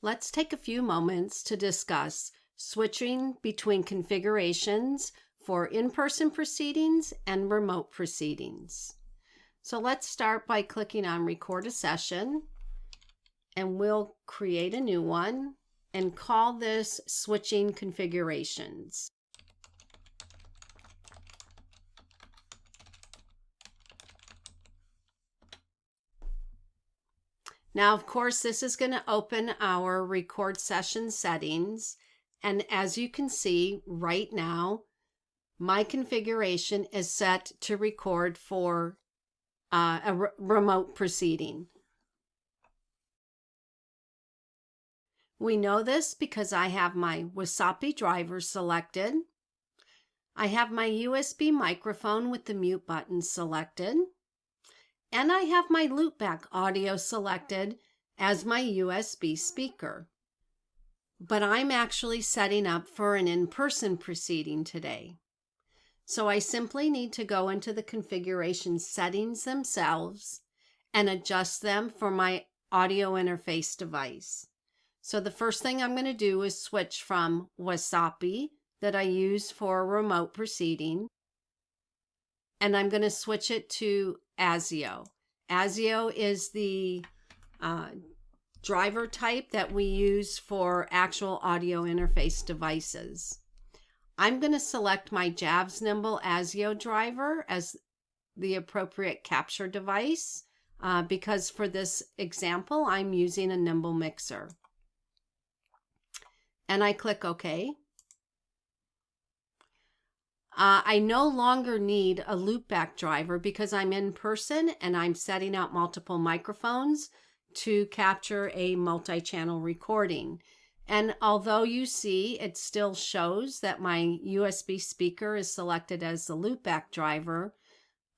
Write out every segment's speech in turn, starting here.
Let's take a few moments to discuss switching between configurations for in-person proceedings and remote proceedings. So let's start by clicking on Record a Session, and we'll create a new one and call this Switching Configurations. Now, of course, this is going to open our record session settings. And as you can see right now, my configuration is set to record for a remote proceeding. We know this because I have my Wasapi driver selected. I have my USB microphone with the mute button selected. And I have my loopback audio selected as my USB speaker. But I'm actually setting up for an in-person proceeding today. So I simply need to go into the configuration settings themselves and adjust them for my audio interface device. So the first thing I'm going to do is switch from Wasapi that I use for a remote proceeding, and I'm going to switch it to ASIO. ASIO is the driver type that we use for actual audio interface devices. I'm going to select my JAVS Nimble ASIO driver as the appropriate capture device because for this example, I'm using a Nimble mixer. And I click OK. I no longer need a loopback driver because I'm in person and I'm setting out multiple microphones to capture a multi-channel recording. And although you see it still shows that my USB speaker is selected as the loopback driver,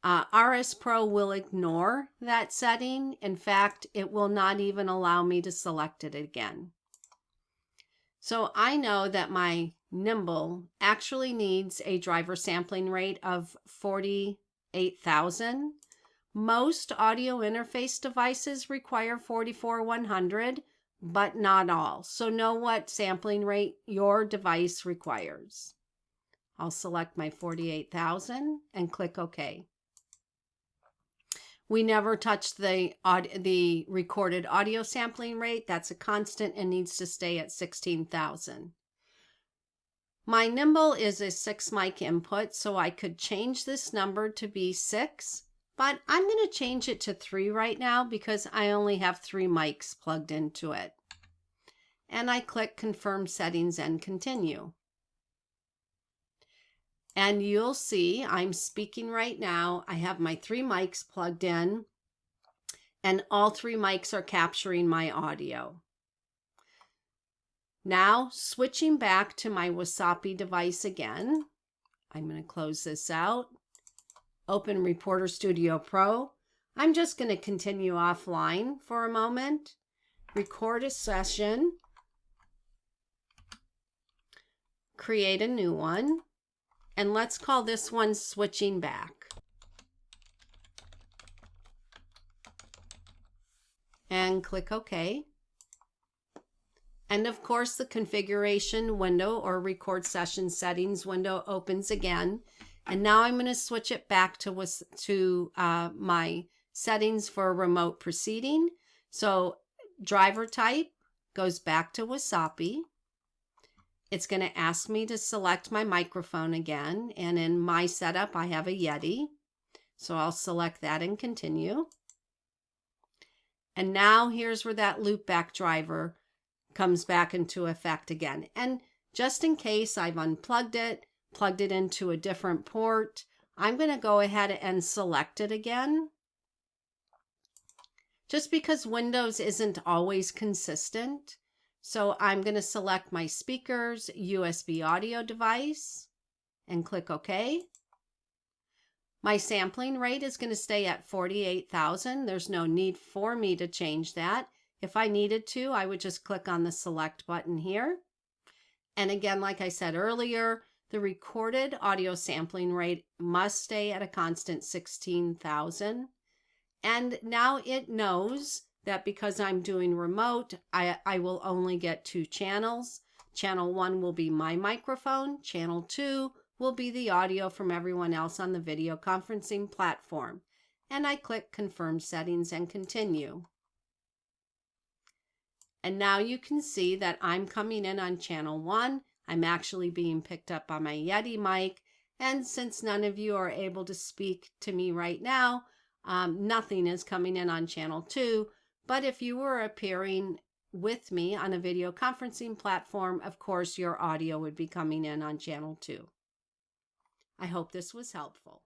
RS Pro will ignore that setting. In fact, it will not even allow me to select it again. So I know that my Nimble actually needs a driver sampling rate of 48,000. Most audio interface devices require 44,100, but not all. So know what sampling rate your device requires. I'll select my 48,000 and click OK. We never touch the recorded audio sampling rate. That's a constant and needs to stay at 16,000. My Nimble is a 6 mic input, so I could change this number to be 6, but I'm going to change it to 3 right now because I only have 3 mics plugged into it. And I click Confirm Settings and Continue. And you'll see I'm speaking right now. I have my 3 mics plugged in, and all 3 mics are capturing my audio. Now, switching back to my Wasapi device again, I'm going to close this out, open Reporter Studio Pro. I'm just going to continue offline for a moment, record a session, create a new one, and let's call this one Switching Back. And click OK. And of course, the configuration window or record session settings window opens again. And now I'm going to switch it back to my settings for a remote proceeding. So driver type goes back to Wasapi. It's going to ask me to select my microphone again. And in my setup, I have a Yeti. So I'll select that and continue. And now here's where that loopback driver comes back into effect again. And just in case I've unplugged it, plugged it into a different port, I'm going to go ahead and select it again. Just because Windows isn't always consistent. So I'm going to select my speakers, USB audio device, and click OK. My sampling rate is going to stay at 48,000. There's no need for me to change that. If I needed to, I would just click on the select button here. And again, like I said earlier, the recorded audio sampling rate must stay at a constant 16,000. And now it knows that because I'm doing remote, I will only get 2 channels. Channel 1 will be my microphone. Channel 2 will be the audio from everyone else on the video conferencing platform. And I click Confirm Settings and Continue. And now you can see that I'm coming in on channel 1. I'm actually being picked up on my Yeti mic. And since none of you are able to speak to me right now, nothing is coming in on channel 2. But if you were appearing with me on a video conferencing platform, of course, your audio would be coming in on channel 2. I hope this was helpful.